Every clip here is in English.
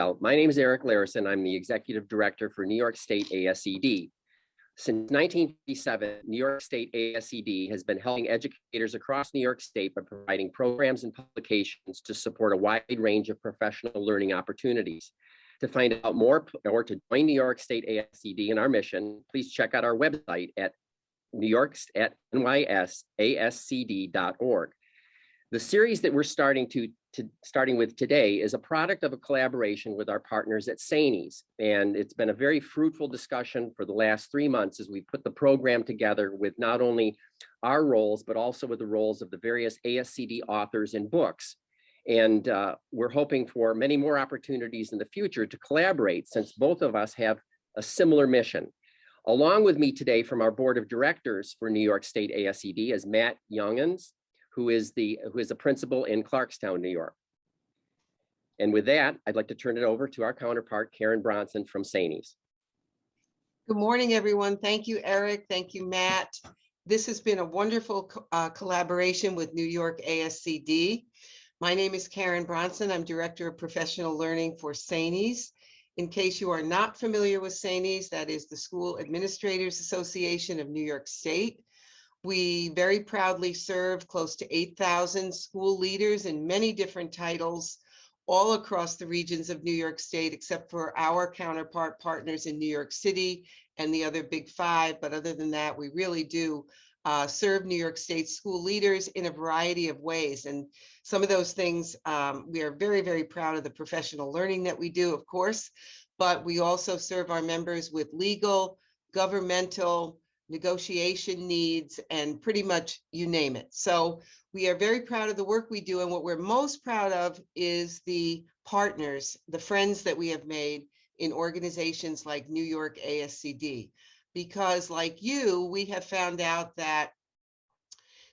Well, my name is Eric Larison. I'm the Executive Director for New York State ASCD. Since 1957, New York State ASCD has been helping educators across New York State by providing programs and publications to support a wide range of professional learning opportunities. To find out more or to join New York State ASCD in our mission, please check out our website at nysascd.org. The series that we're starting with today is a product of a collaboration with our partners at Sainies, and it's been a very fruitful discussion for the last 3 months as we put the program together with not only our roles, but also with the roles of the various ASCD authors and books. And we're hoping for many more opportunities in the future to collaborate, since both of us have a similar mission. Along with me today from our board of directors for New York State ASCD is Matt Youngins, who is the principal in Clarkstown, New York. And with that, I'd like to turn it over to our counterpart, Karen Bronson from Sainies. Good morning, everyone. Thank you, Eric. Thank you, Matt. This has been a wonderful collaboration with New York ASCD. My name is Karen Bronson. I'm Director of Professional Learning for Sainies. In case you are not familiar with Sainies, that is the School Administrators Association of New York State. We very proudly serve close to 8,000 school leaders in many different titles all across the regions of New York State, except for our counterpart partners in New York City and the other big five. But other than that, we really do serve New York State school leaders in a variety of ways. And some of those things, we are very, very proud of the professional learning that we do, of course, but we also serve our members with legal, governmental, negotiation needs, and pretty much you name it. So we are very proud of the work we do. And what we're most proud of is the partners, the friends that we have made in organizations like New York ASCD. Because like you, we have found out that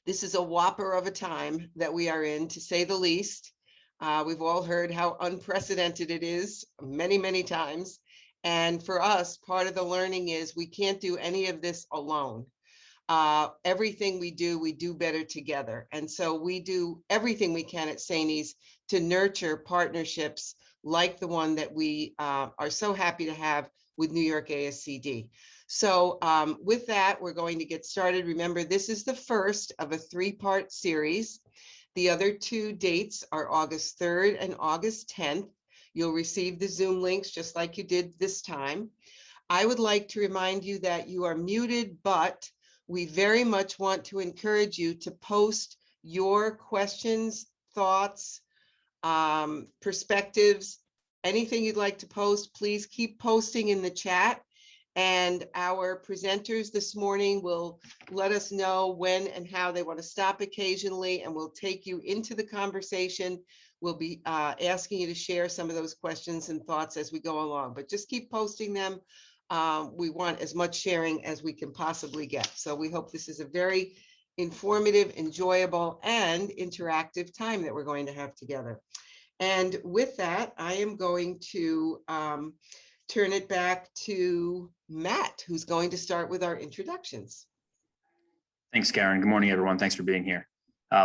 this is a whopper of a time that we are in, to say the least. We've all heard how unprecedented it is many, many times. And for us, part of the learning is we can't do any of this alone. Everything we do better together. And so we do everything we can at Sainies to nurture partnerships like the one that we are so happy to have with New York ASCD. So with that, we're going to get started. Remember, this is the first of a 3-part series. The other 2 dates are August 3rd and August 10th. You'll receive the Zoom links just like you did this time. I would like to remind you that you are muted, but we very much want to encourage you to post your questions, thoughts, perspectives, anything you'd like to post. Please keep posting in the chat. And our presenters this morning will let us know when and how they want to stop occasionally, and we'll take you into the conversation. We'll be asking you to share some of those questions and thoughts as we go along, but just keep posting them. We want as much sharing as we can possibly get. So we hope this is a very informative, enjoyable, and interactive time that we're going to have together. And with that, I am going to turn it back to Matt, who's going to start with our introductions. Thanks, Karen. Good morning, everyone. Thanks for being here.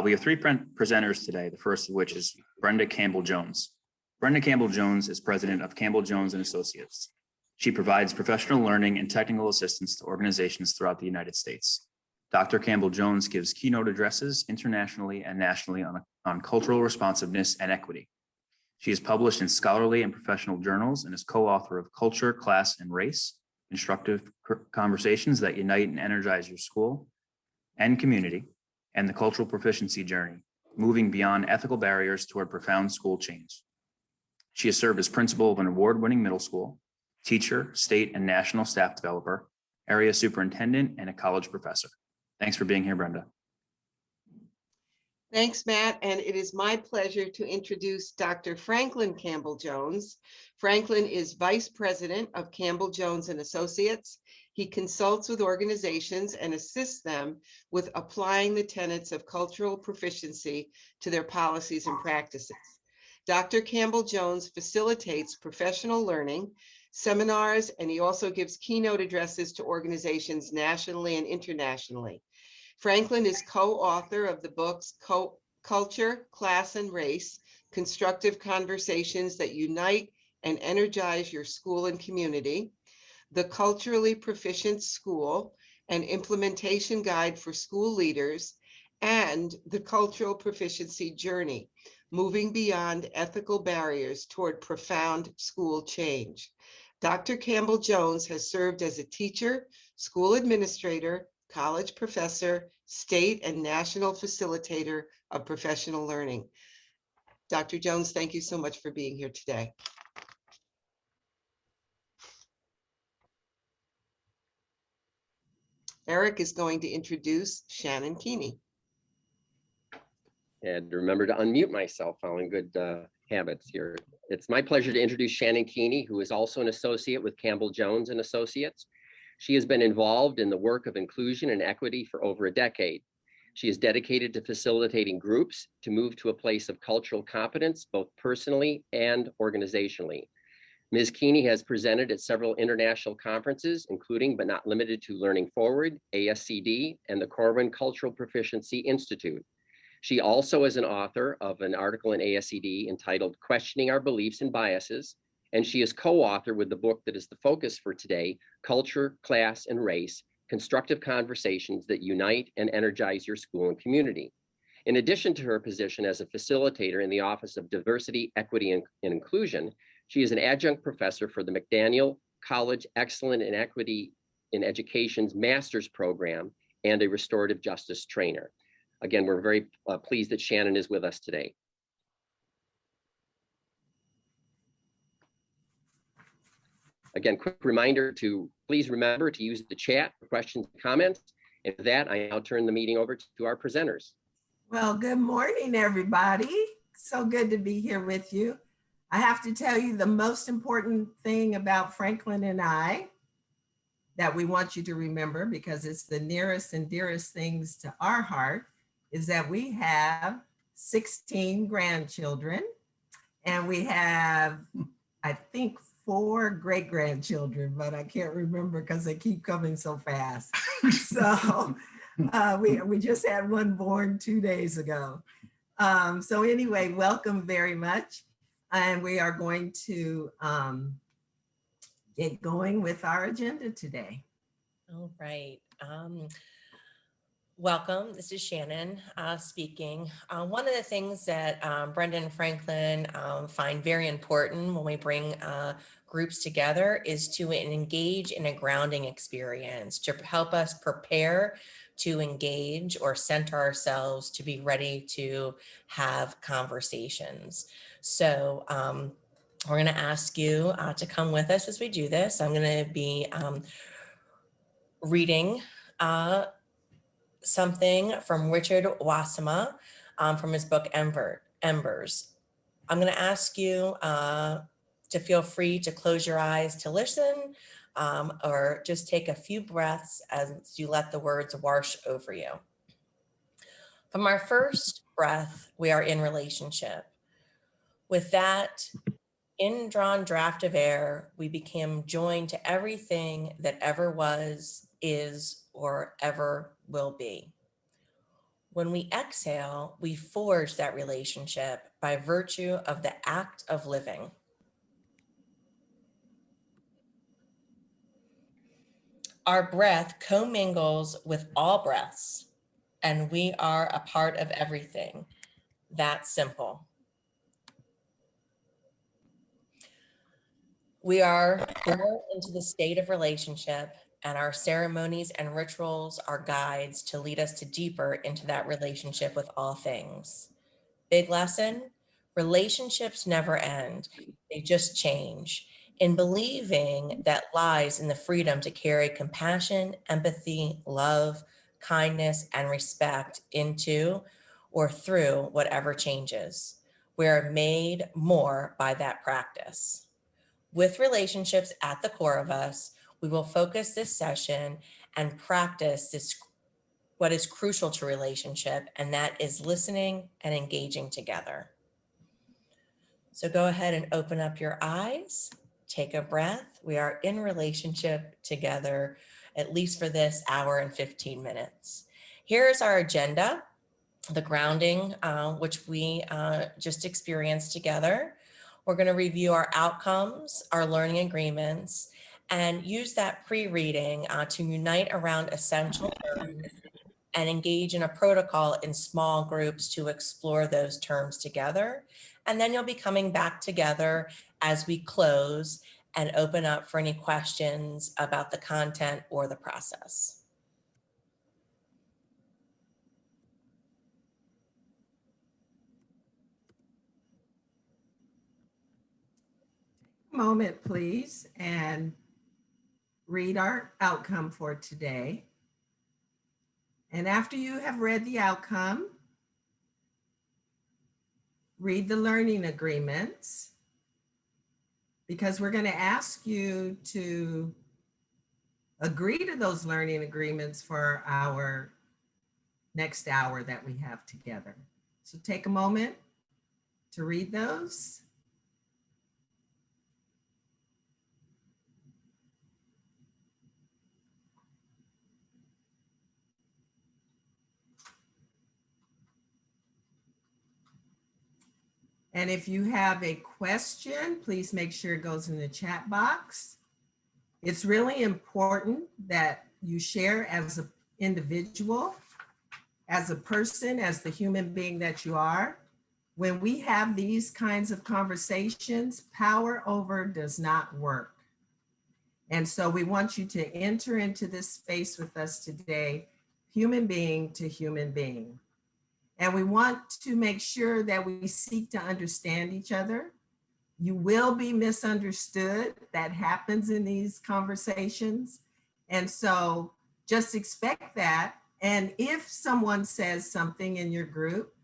We have 3 presenters today, the first of which is Brenda Campbell-Jones. Brenda Campbell-Jones is president of Campbell-Jones & Associates. She provides professional learning and technical assistance to organizations throughout the United States. Dr. Campbell-Jones gives keynote addresses internationally and nationally on cultural responsiveness and equity. She is published in scholarly and professional journals and is co-author of Culture, Class, and Race, Constructive Conversations that Unite and Energize Your School and Community, and the Cultural Proficiency Journey, Moving Beyond Ethical Barriers Toward Profound School Change. She has served as principal of an award-winning middle school, teacher, state and national staff developer, area superintendent, and a college professor. Thanks for being here, Brenda. Thanks, Matt. And it is my pleasure to introduce Dr. Franklin Campbell-Jones. Franklin is Vice President of Campbell-Jones & Associates. He consults with organizations and assists them with applying the tenets of cultural proficiency to their policies and practices. Dr. Campbell-Jones facilitates professional learning, seminars, and he also gives keynote addresses to organizations nationally and internationally. Franklin is co-author of the books Culture, Class, and Race, Constructive Conversations that Unite and energize your school and community, the Culturally Proficient School, an implementation guide for school leaders, and the Cultural Proficiency Journey, moving beyond ethical barriers toward profound school change. Dr. Campbell-Jones has served as a teacher, school administrator, college professor, state and national facilitator of professional learning. Dr. Jones, thank you so much for being here today. Eric is going to introduce Shannon Keeney. And remember to unmute myself, following good habits here. It's my pleasure to introduce Shannon Keeney, who is also an associate with Campbell-Jones and Associates. She has been involved in the work of inclusion and equity for over a decade. She is dedicated to facilitating groups to move to a place of cultural competence, both personally and organizationally. Ms. Keeney has presented at several international conferences, including but not limited to Learning Forward, ASCD, and the Corwin Cultural Proficiency Institute. She also is an author of an article in ASCD entitled Questioning Our Beliefs and Biases, and she is co-author with the book that is the focus for today, Culture, Class, and Race, Constructive Conversations that Unite and Energize Your School and Community. In addition to her position as a facilitator in the Office of Diversity, Equity, and Inclusion, she is an adjunct professor for the McDaniel College Excellence in Equity in Education's Master's Program and a restorative justice trainer. Again, we're very pleased that Shannon is with us today. Again, quick reminder to please remember to use the chat for questions and comments. And with that, I now turn the meeting over to our presenters. Well, good morning, everybody. So good to be here with you. I have to tell you the most important thing about Franklin and I that we want you to remember, because it's the nearest and dearest things to our heart, is that we have 16 grandchildren and we have, I think, 4 great-grandchildren, but I can't remember because they keep coming so fast. So we just had one born 2 days ago. So anyway, welcome very much. And we are going to get going with our agenda today. All right. Welcome. This is Shannon speaking. One of the things that Brendan and Franklin find very important when we bring groups together is to engage in a grounding experience to help us prepare to engage or center ourselves to be ready to have conversations. So we're going to ask you to come with us as we do this. I'm going to be reading something from Richard Wasima from his book Embers. I'm going to ask you to feel free to close your eyes to listen or just take a few breaths as you let the words wash over you. From our first breath, we are in relationship. With that indrawn draft of air, we became joined to everything that ever was, is, or ever will be. When we exhale, we forge that relationship by virtue of the act of living. Our breath commingles with all breaths, and we are a part of everything. That's simple. We are born into the state of relationship, and our ceremonies and rituals are guides to lead us to deeper into that relationship with all things. Big lesson, relationships never end, they just change. In believing that lies in the freedom to carry compassion, empathy, love, kindness, and respect into or through whatever changes. We are made more by that practice. With relationships at the core of us, we will focus this session and practice this, what is crucial to relationship, and that is listening and engaging together. So go ahead and open up your eyes, take a breath. We are in relationship together, at least for this hour and 15 minutes. Here's our agenda, the grounding, which we just experienced together. We're going to review our outcomes, our learning agreements, and use that pre-reading to unite around essential terms and engage in a protocol in small groups to explore those terms together. And then you'll be coming back together as we close and open up for any questions about the content or the process. Moment, please, and read our outcome for today. And after you have read the outcome, read the learning agreements, because we're going to ask you to agree to those learning agreements for our next hour that we have together. So take a moment to read those. And if you have a question, please make sure it goes in the chat box. It's really important that you share as an individual, as a person, as the human being that you are. When we have these kinds of conversations, power over does not work. And so we want you to enter into this space with us today, human being to human being. And we want to make sure that we seek to understand each other. You will be misunderstood. That happens in these conversations. And so just expect that. And if someone says something in your group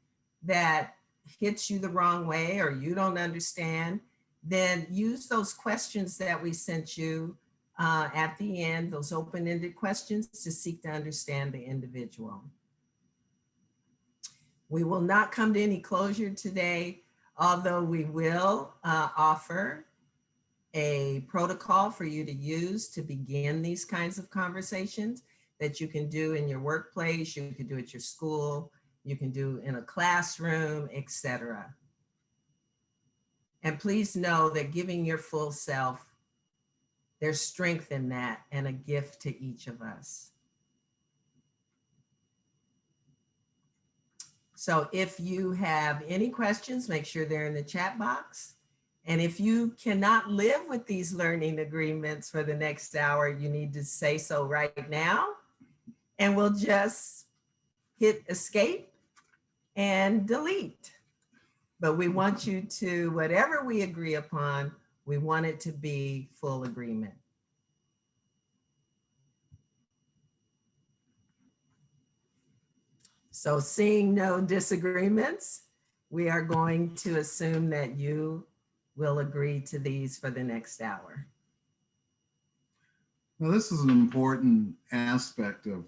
that hits you the wrong way or you don't understand, then use those questions that we sent you at the end, those open-ended questions, to seek to understand the individual. We will not come to any closure today, although we will offer a protocol for you to use to begin these kinds of conversations that you can do in your workplace, you can do at your school, you can do in a classroom, etc. And please know that giving your full self, there's strength in that and a gift to each of us. So if you have any questions, make sure they're in the chat box. And if you cannot live with these learning agreements for the next hour, you need to say so right now. And we'll just hit escape and delete. But we want you to, whatever we agree upon, we want it to be full agreement. So seeing no disagreements, we are going to assume that you will agree to these for the next hour. Now, this is an important aspect of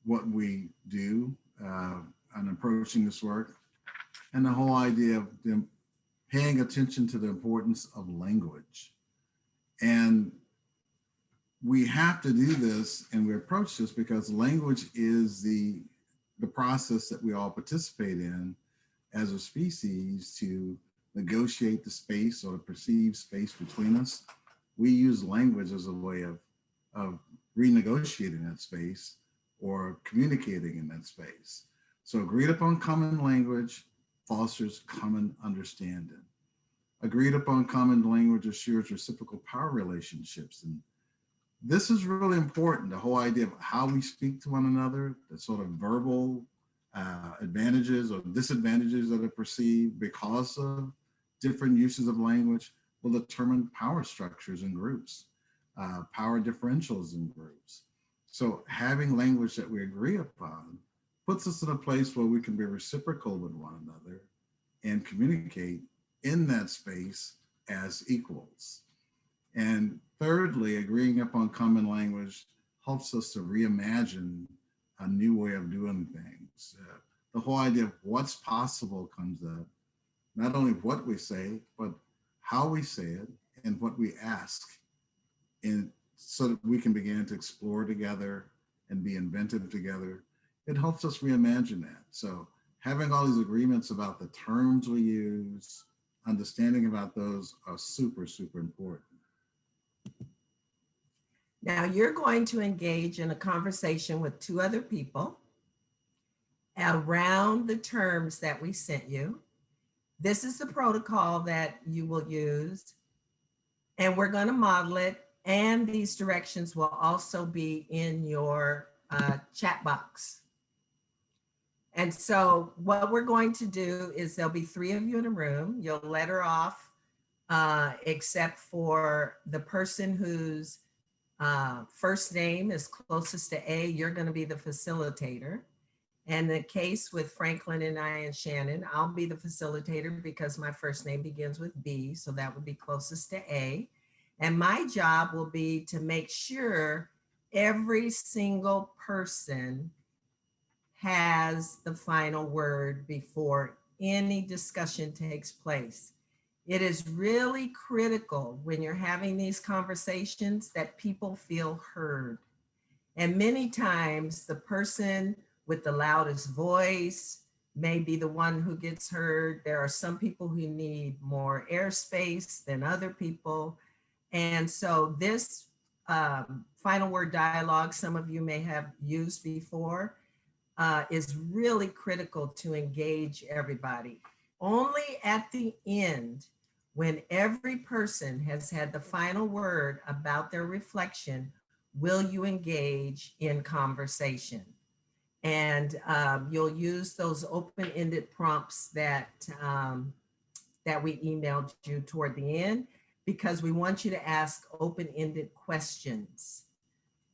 what we do on approaching this work, and the whole idea of them paying attention to the importance of language. And we have to do this, and we approach this because language is the process that we all participate in as a species to negotiate the space or the perceived space between us. We use language as a way of renegotiating that space or communicating in that space. So agreed upon common language fosters common understanding. Agreed upon common language assures reciprocal power relationships. And this is really important, the whole idea of how we speak to one another, the sort of verbal advantages or disadvantages that are perceived because of different uses of language will determine power structures in groups, power differentials in groups. So having language that we agree upon puts us in a place where we can be reciprocal with one another and communicate in that space as equals. And thirdly, agreeing upon common language helps us to reimagine a new way of doing things. The whole idea of what's possible comes up, not only what we say, but how we say it and what we ask, and so that we can begin to explore together and be inventive together. It helps us reimagine that. So having all these agreements about the terms we use, understanding about those are super, super important. Now you're going to engage in a conversation with two other people around the terms that we sent you. This is the protocol that you will use, and we're going to model it. And these directions will also be in your chat box. And so what we're going to do is there'll be three of you in a room. You'll let her off, except for the person whose first name is closest to A. You're going to be the facilitator. And the case with Franklin and I and Shannon, I'll be the facilitator because my first name begins with B, so that would be closest to A. And my job will be to make sure every single person has the final word before any discussion takes place. It is really critical when you're having these conversations that people feel heard. And many times the person with the loudest voice may be the one who gets heard. There are some people who need more airspace than other people. And so this final word dialogue, some of you may have used before, is really critical to engage everybody. Only at the end, when every person has had the final word about their reflection, will you engage in conversation. And you'll use those open-ended prompts that we emailed you toward the end, because we want you to ask open-ended questions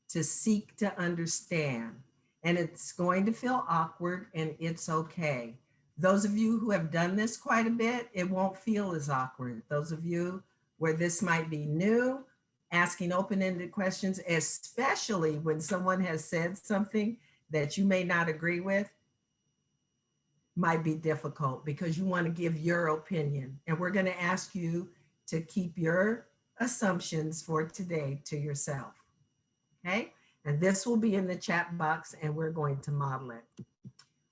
to seek to understand. And it's going to feel awkward, and it's okay. Those of you who have done this quite a bit, it won't feel as awkward. Those of you where this might be new, asking open-ended questions, especially when someone has said something that you may not agree with, might be difficult because you want to give your opinion. And we're going to ask you to keep your assumptions for today to yourself. Okay? And this will be in the chat box, and we're going to model it.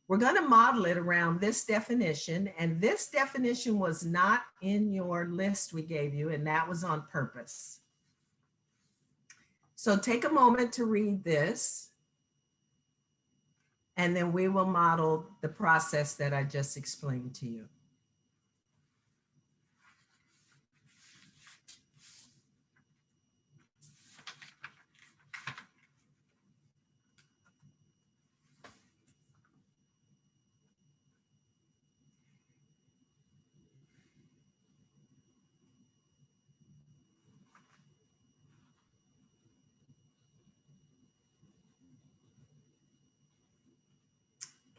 We're going to model it around this definition, and this definition was not in your list we gave you, and that was on purpose. So take a moment to read this, and then we will model the process that I just explained to you.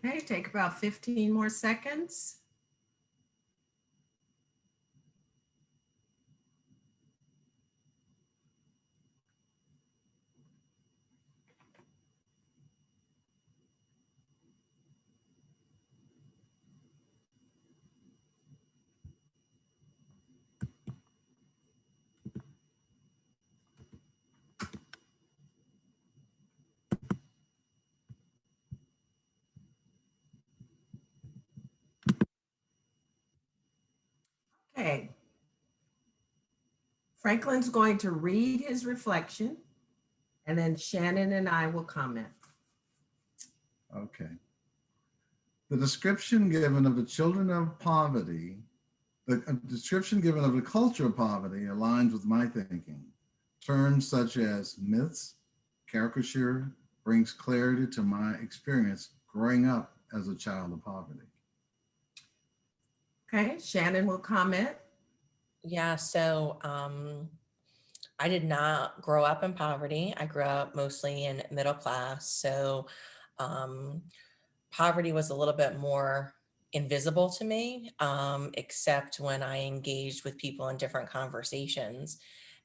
Okay, take about 15 more seconds. Okay. Franklin's going to read his reflection, and then Shannon and I will comment. Okay. The description given of the children of poverty, the description given of the culture of poverty aligns with my thinking. Terms such as myths, caricature brings clarity to my experience growing up as a child of poverty. Okay, Shannon will comment. Yeah, so I did not grow up in poverty. I grew up mostly in middle class. So poverty was a little bit more invisible to me, except when I engaged with people in different conversations.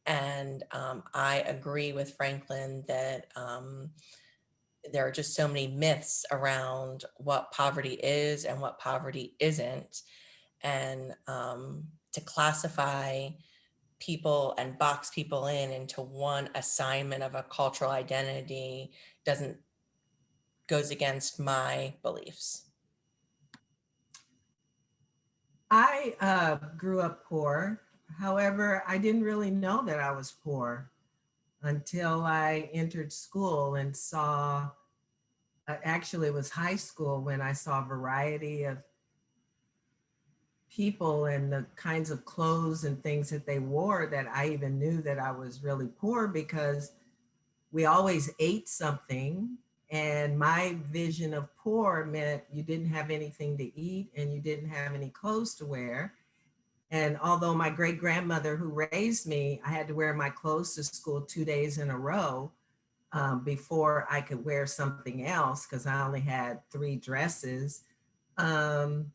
And I agree with Franklin that there are just so many myths around what poverty is and what poverty isn't. And to classify people and box people in into one assignment of a cultural identity goes against my beliefs. I grew up poor. However, I didn't really know that I was poor until I entered school and saw, actually it was high school when I saw a variety of people and the kinds of clothes and things that they wore, that I even knew that I was really poor, because we always ate something. And my vision of poor meant you didn't have anything to eat and you didn't have any clothes to wear. And although my great grandmother who raised me, I had to wear my clothes to school 2 days in a row before I could wear something else, because I only had 3 dresses. Um,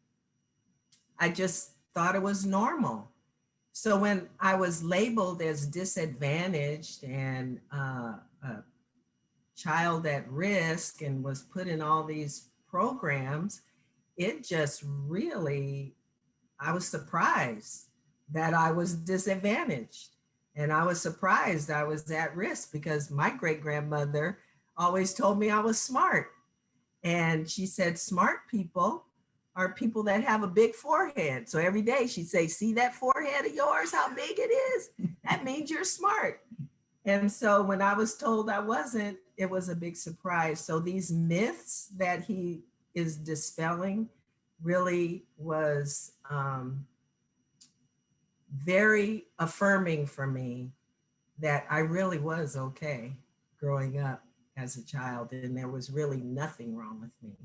I just thought it was normal. So when I was labeled as disadvantaged and a child at risk and was put in all these programs, it just really, I was surprised that I was disadvantaged. And I was surprised I was at risk, because my great grandmother always told me I was smart. And she said, smart people are people that have a big forehead. So every day she'd say, see that forehead of yours, how big it is? That means you're smart. And so when I was told I wasn't, it was a big surprise. So these myths that he is dispelling really was very affirming for me, that I really was okay growing up as a child, and there was really nothing wrong with me.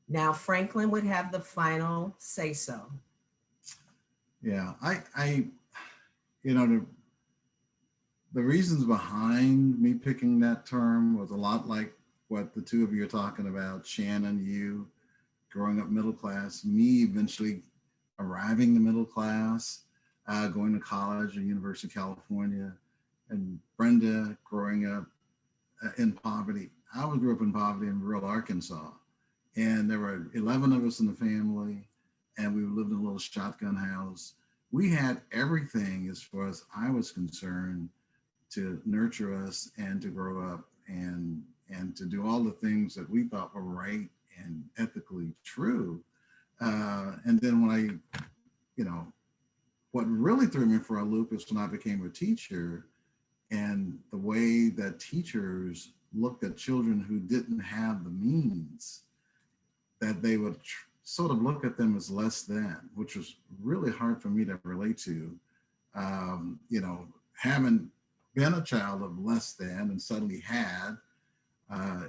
Now Franklin would have the final say so. Yeah, you know, the reasons behind me picking that term was a lot like what the two of you are talking about. Shannon, you growing up middle class, me eventually arriving the middle class, going to college at University of California, and Brenda growing up in poverty. I grew up in poverty in rural Arkansas, and there were 11 of us in the family, and we lived in a little shotgun house. We had everything, as far as I was concerned, to nurture us and to grow up and to do all the things that we thought were right and ethically true. And then when what really threw me for a loop is when I became a teacher, and the way that teachers looked at children who didn't have the means, that they would sort of look at them as less than, which was really hard for me to relate to. Having been a child of less than and suddenly had,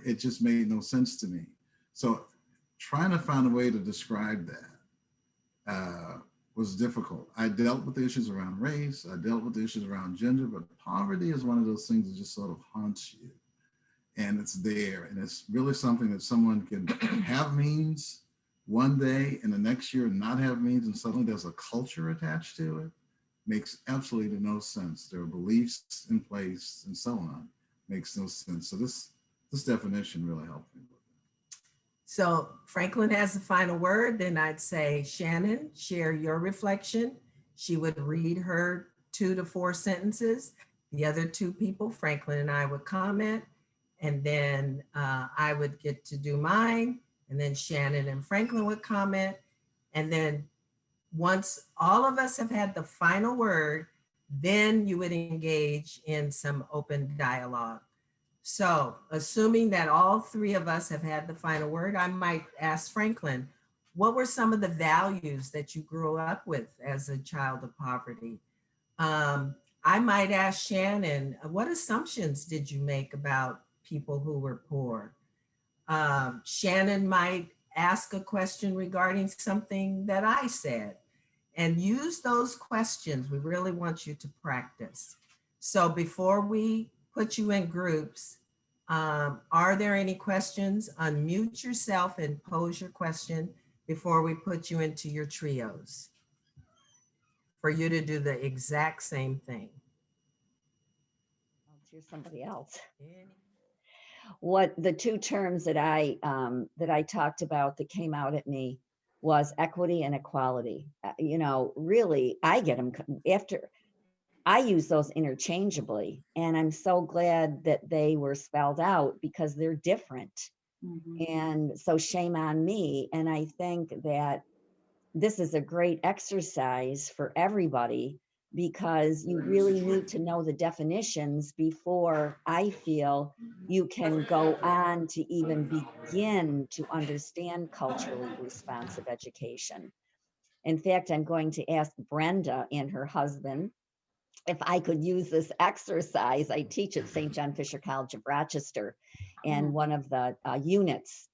it just made no sense to me. So trying to find a way to describe that was difficult. I dealt with the issues around race, I dealt with the issues around gender, but poverty is one of those things that just sort of haunts you. And it's there, and it's really something that someone can have means one day and the next year not have means, and suddenly there's a culture attached to it. Makes absolutely no sense. There are beliefs in place and so on. Makes no sense. So this definition really helped me. So Franklin has the final word. Then I'd say, Shannon, share your reflection. She would read her 2 to 4 sentences. The other 2 people, Franklin and I, would comment. And then I would get to do mine. And then Shannon and Franklin would comment. And then once all of us have had the final word, then you would engage in some open dialogue. So assuming that all 3 of us have had the final word, I might ask Franklin, what were some of the values that you grew up with as a child of poverty? I might ask Shannon, what assumptions did you make about people who were poor? Shannon might ask a question regarding something that I said, and use those questions. We really want you to practice. So before we put you in groups, are there any questions? Unmute yourself and pose your question before we put you into your trios, for you to do the exact same thing. I'll choose somebody else. What the 2 terms that I talked about that came out at me was equity and equality. Really, I get them after. I use those interchangeably, and I'm so glad that they were spelled out, because they're different. Mm-hmm. And so shame on me. And I think that this is a great exercise for everybody, because you really need to know the definitions before I feel you can go on to even begin to understand culturally responsive education. In fact, I'm going to ask Brenda and her husband if I could use this exercise. I teach at St. John Fisher College of Rochester, and one of the units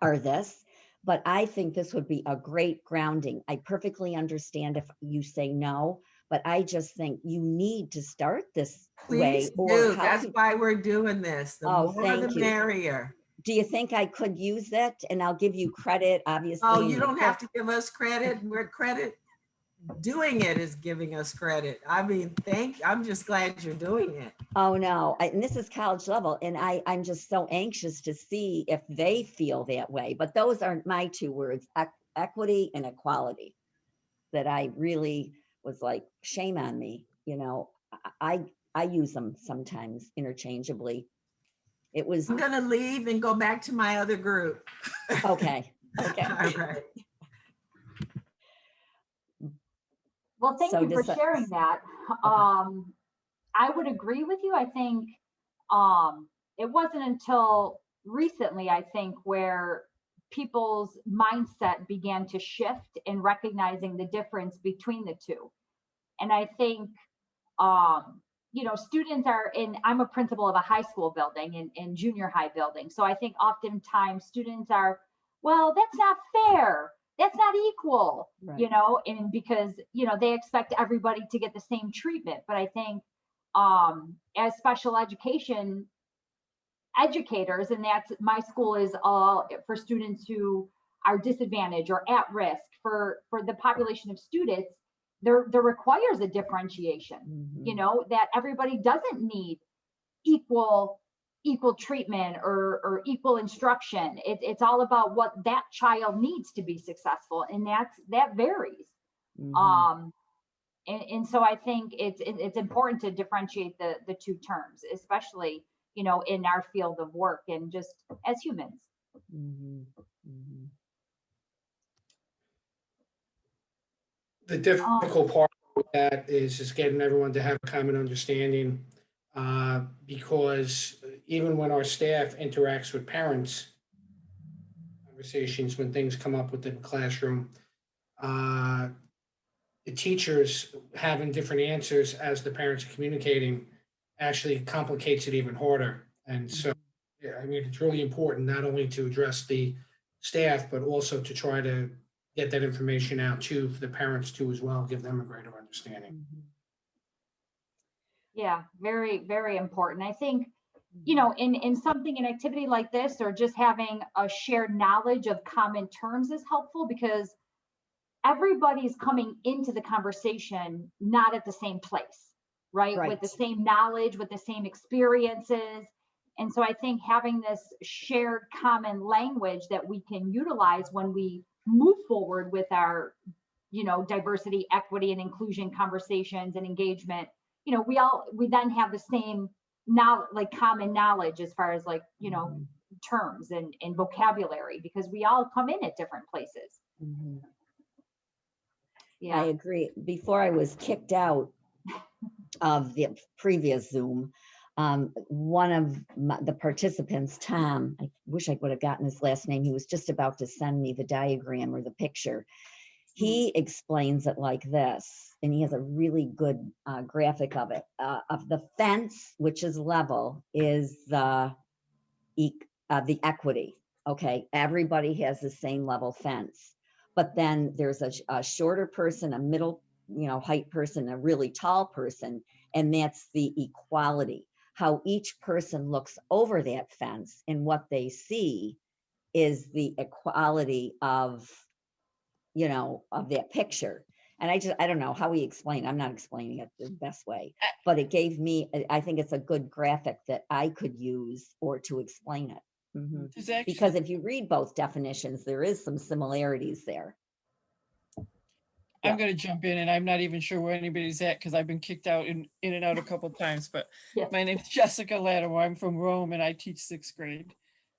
are this, but I think this would be a great grounding. I perfectly understand if you say no, but I just think you need to start this Please way. Or do. how That's can, why we're doing this. The oh, more the thank you. merrier. Do you think I could use that? And I'll give you credit, obviously. Oh, in you the don't have book. to give us credit. We're credit. Doing it is giving us credit. I mean, I'm just glad you're doing it. Oh, no. And this is college level. And I'm just so anxious to see if they feel that way. But those aren't my two words, equity and equality, that I really was like, shame on me. You know, I use them sometimes interchangeably. It was I'm going to leave and go back to my other group. okay. Okay. All right. Well, thank So you for does that- sharing that. I would agree with you. I think it wasn't until recently, I think, where people's mindset began to shift in recognizing the difference between the two. And I think, students are in, I'm a principal of a high school building and junior high building. So I think oftentimes students are, well, that's not fair. That's not equal, Right. and because, they expect everybody to get the same treatment. But I think as special education educators, and that's my school is all for students who are disadvantaged or at risk, for the population of students, there requires a differentiation, that everybody doesn't need equal treatment or equal instruction. It's all about what that child needs to be successful, and that varies. And so I think it's important to differentiate the two terms, especially in our field of work and just as humans. The difficult part with that is just getting everyone to have a common understanding, because even when our staff interacts with parents, conversations, when things come up within the classroom, the teachers having different answers as the parents are communicating actually complicates it even harder. And so, yeah, I mean, it's really important not only to address the staff, but also to try to get that information out too for the parents too as well, give them a greater understanding. Yeah, very, very important. I think, in something, an activity like this, or just having a shared knowledge of common terms is helpful, because everybody's coming into the conversation not at the same place, right? With the same knowledge, with the same experiences. And so I think having this shared common language that we can utilize when we move forward with our, diversity, equity, and inclusion conversations and engagement, we then have the same common knowledge as far as terms and vocabulary, because we all come in at different places. Yeah. I agree. Before I was kicked out of the previous Zoom, one of the participants, Tom, I wish I would have gotten his last name. He was just about to send me the diagram or the picture. He explains it like this, and he has a really good graphic of it. Of the fence, which is level, is the equity. Okay, everybody has the same level fence. But then there's a shorter person, a middle, height person, a really tall person, and that's the equality. How each person looks over that fence and what they see is the equality of, of that picture. And I don't know how he explained. I'm not explaining it the best way, but it gave me, I think it's a good graphic that I could use or to explain it. Because if you read both definitions, there is some similarities there. I'm going to jump in, and I'm not even sure where anybody's at because I've been kicked out in and out a couple of times. But my name is Jessica Latimer. I'm from Rome, and I teach 6th grade.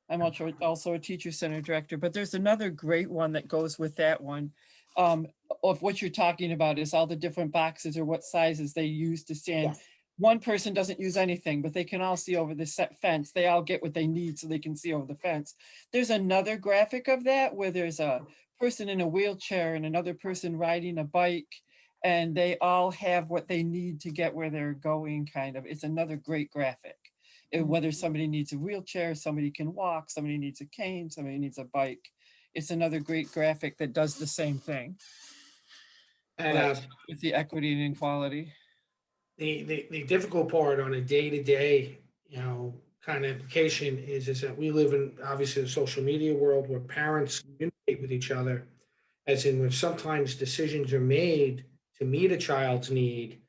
I'm also a teacher center director. But there's another great one that goes with that one, of what you're talking about is all the different boxes or what sizes they use to stand. Yes. One person doesn't use anything, but they can all see over the set fence. They all get what they need so they can see over the fence. There's another graphic of that where there's a person in a wheelchair and another person riding a bike, and they all have what they need to get where they're going, kind of. It's another great graphic. Whether somebody needs a wheelchair, somebody can walk, somebody needs a cane, somebody needs a bike. It's another great graphic that does the same thing. And with the equity and equality. the difficult part on a day-to-day, kind of application is that we live in obviously the social media world where parents communicate with each other, as in which sometimes decisions are made to meet a child's need,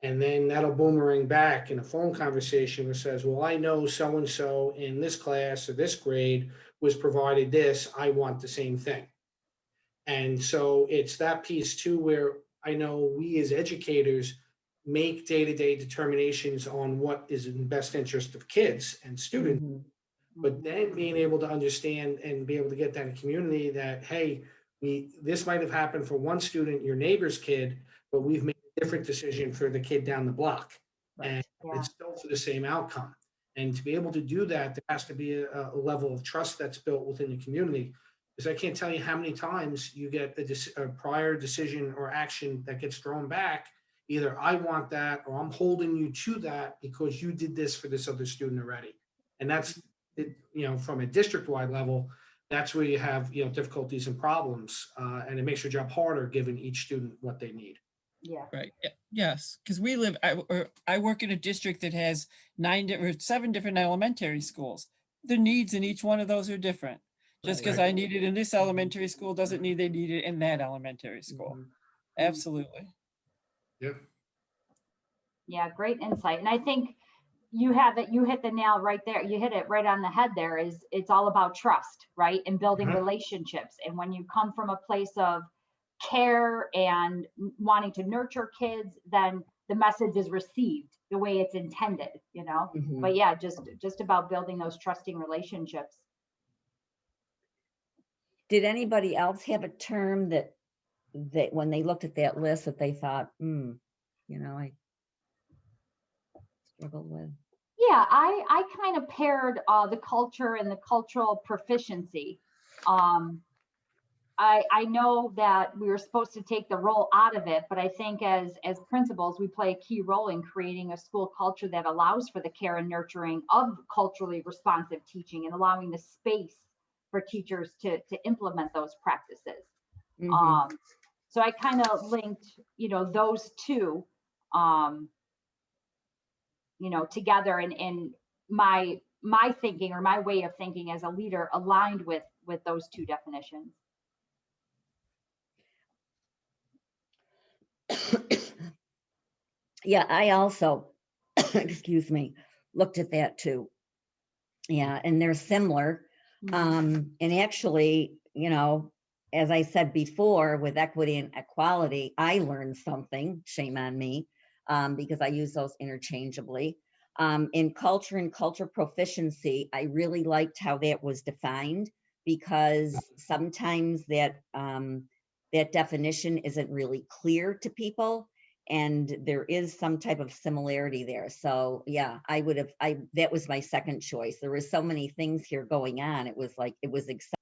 and then that'll boomerang back in a phone conversation which says, well, I know so-and-so in this class or this grade was provided this, I want the same thing. And so it's that piece too, where I know we as educators make day-to-day determinations on what is in the best interest of kids and students, but then being able to understand and be able to get that in community that, hey, this might have happened for one student, your neighbor's kid, but we've made a different decision for the kid down the block. Right. And it's still for the same outcome. And to be able to do that, there has to be a level of trust that's built within the community. Because I can't tell you how many times you get a prior decision or action that gets thrown back. Either I want that, or I'm holding you to that because you did this for this other student already. And that's, from a district-wide level, that's where you have, difficulties and problems. And it makes your job harder given each student what they need. Yeah. Right. Yes. Because I work in a district that has 7 different elementary schools. The needs in each one of those are different. Just because I need it in this elementary school doesn't mean they need it in that elementary school. Absolutely. Yeah. Yeah, great insight. And I think you hit the nail right there. You hit it right on the head there. It's all about trust, right? And building relationships. And when you come from a place of care and wanting to nurture kids, then the message is received the way it's intended, But yeah, just about building those trusting relationships. Did anybody else have a term that when they looked at that list that they thought, I struggled with? Yeah, I kind of paired the culture and the cultural proficiency. I know that we were supposed to take the role out of it, but I think as principals, we play a key role in creating a school culture that allows for the care and nurturing of culturally responsive teaching and allowing the space for teachers to implement those practices. So I kind of linked, those two, together, and my thinking or my way of thinking as a leader aligned with those two definitions. Yeah, I also, excuse me, looked at that too. Yeah, and they're similar. And actually, as I said before, with equity and equality, I learned something, shame on me, because I use those interchangeably. In culture and culture proficiency, I really liked how that was defined, because sometimes that definition isn't really clear to people, and there is some type of similarity there. So yeah, that was my second choice. There were so many things here going on. It was exciting.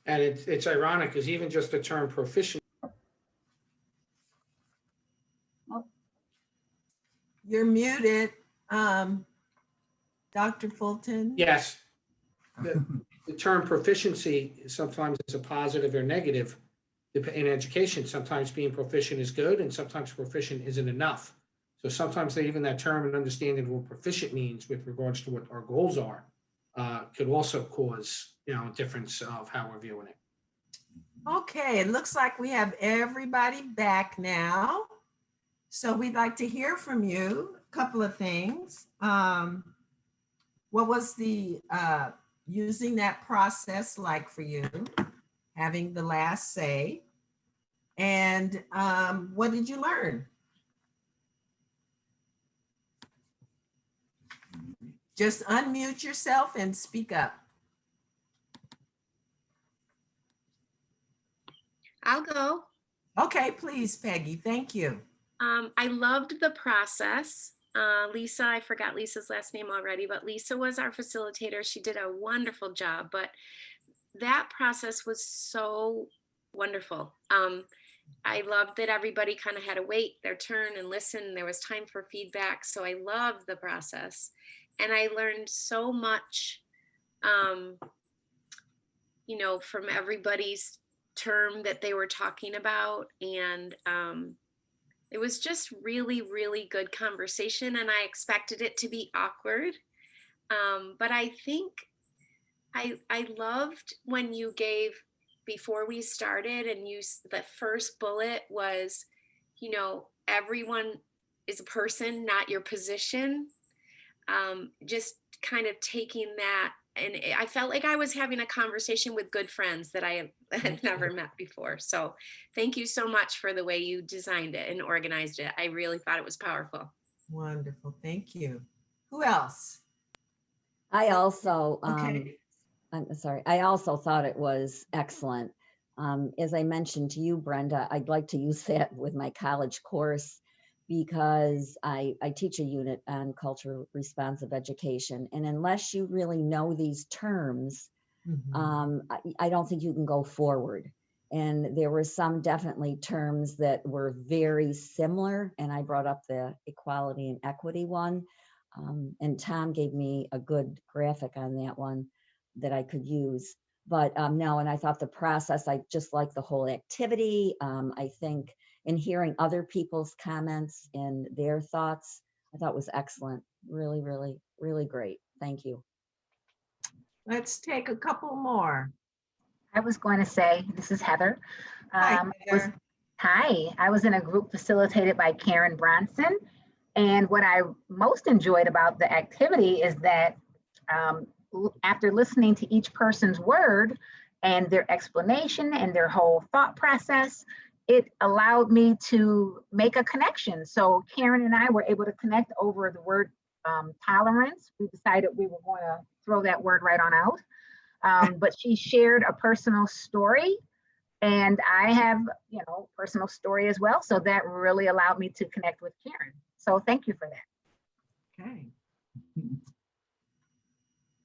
And it's ironic because even just the term proficient. You're muted, Dr. Fulton. Yes. The term proficiency sometimes is a positive or negative in education. Sometimes being proficient is good, and sometimes proficient isn't enough. So sometimes even that term and understanding what proficient means with regards to what our goals are could also cause, a difference of how we're viewing it. Okay, it looks like we have everybody back now. So we'd like to hear from you. A couple of things. What was the using that process like for you, having the last say? And what did you learn? Just unmute yourself and speak up. I'll go. Okay, please, Peggy. Thank you. I loved the process. Lisa, I forgot Lisa's last name already, but Lisa was our facilitator. She did a wonderful job, but that process was so wonderful. I loved that everybody kind of had to wait their turn and listen. There was time for feedback. So I loved the process. And I learned so much, you know, from everybody's term that they were talking about. And it was just really, really good conversation. And I expected it to be awkward. But I think I loved when you gave, before we started, and the first bullet was, you know, everyone is a person, not your position. Just kind of taking that, and I felt like I was having a conversation with good friends that I had never met before. So thank you so much for the way you designed it and organized it. I really thought it was powerful. Wonderful. Thank you. Who else? I also, Okay. I'm sorry, I also thought it was excellent. As I mentioned to you, Brenda, I'd like to use that with my college course because I teach a unit on culturally responsive education. And unless you really know these terms, I don't think you can go forward. And there were some definitely terms that were very similar. And I brought up the equality and equity one. And Tom gave me a good graphic on that one that I could use. But no, and I thought the process, I just like the whole activity. I think in hearing other people's comments and their thoughts, I thought was excellent. Really, really, really great. Thank you. Let's take a couple more. I was going to say, this is Heather. Hi, Heather. I was in a group facilitated by Karen Bronson. And what I most enjoyed about the activity is that after listening to each person's word and their explanation and their whole thought process, it allowed me to make a connection. So Karen and I were able to connect over the word tolerance. We decided we were going to throw that word right on out. But she shared a personal story, and I have, you know, personal story as well. So that really allowed me to connect with Karen. So thank you for that. Okay.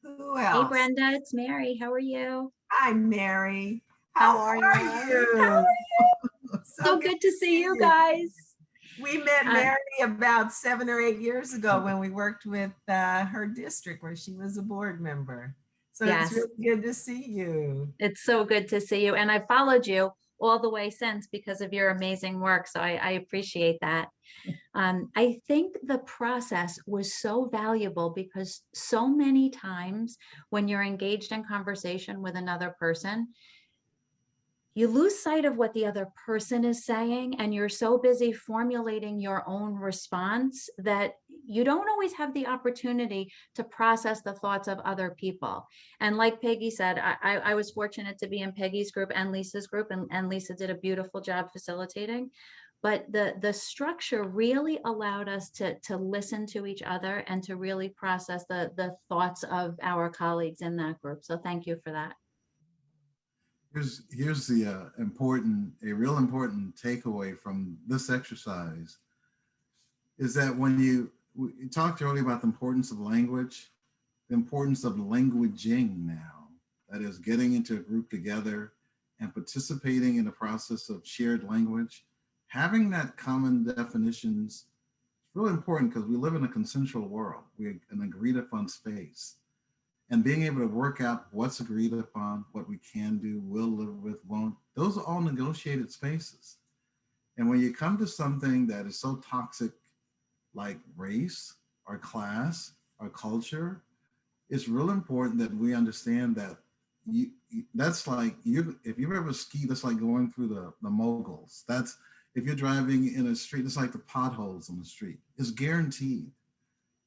Who else? Hey, Brenda, it's Mary. How are you? Hi, Mary. How are you? How are you? So good to see you guys. We met Mary about 7 or 8 years ago when we worked with her district where she was a board member. So Yes. It's really good to see you. It's so good to see you. And I followed you all the way since because of your amazing work. So I appreciate that. I think the process was so valuable because so many times when you're engaged in conversation with another person, you lose sight of what the other person is saying, and you're so busy formulating your own response that you don't always have the opportunity to process the thoughts of other people. And like Peggy said, I was fortunate to be in Peggy's group and Lisa's group, and Lisa did a beautiful job facilitating. But the structure really allowed us to listen to each other and to really process the thoughts of our colleagues in that group. So thank you for that. Here's the a real important takeaway from this exercise is that when you talked earlier about the importance of language, the importance of languaging now, that is getting into a group together and participating in the process of shared language, having that common definitions is really important because we live in a consensual world. We're an agreed upon space. And being able to work out what's agreed upon, what we can do, will live with, won't, those are all negotiated spaces. And when you come to something that is so toxic, like race or class or culture, it's real important that we understand that that's like, if you've ever skied, that's like going through the moguls. That's, if you're driving in a street, it's like the potholes on the street. It's guaranteed.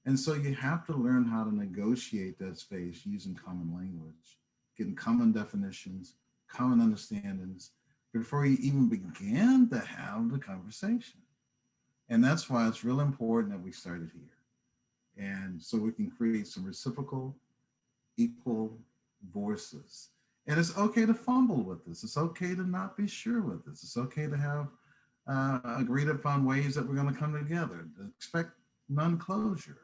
And so you have to learn how to negotiate that space using common language, getting common definitions, common understandings before you even begin to have the conversation. And that's why it's real important that we started here. And so we can create some reciprocal, equal voices. And it's okay to fumble with this. It's okay to not be sure with this. It's okay to have agreed upon ways that we're going to come together. Expect non-closure.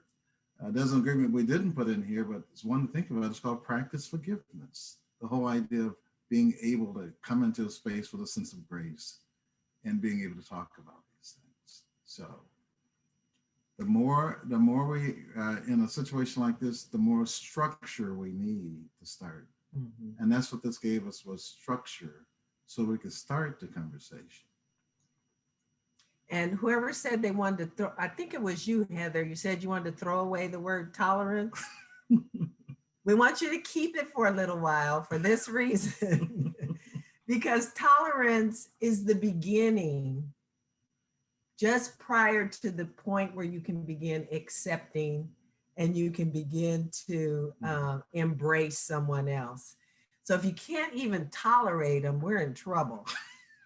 There's an agreement we didn't put in here, but it's one to think about. It's called practice forgiveness. The whole idea of being able to come into a space with a sense of grace and being able to talk about these things. So the more we, in a situation like this, the more structure we need to start. Mm-hmm. And that's what this gave us, was structure, so we could start the conversation. And whoever said they wanted to throw, I think it was you, Heather, you said you wanted to throw away the word tolerance. We want you to keep it for a little while for this reason, because tolerance is the beginning, just prior to the point where you can begin accepting and you can begin to embrace someone else. So if you can't even tolerate them, we're in trouble.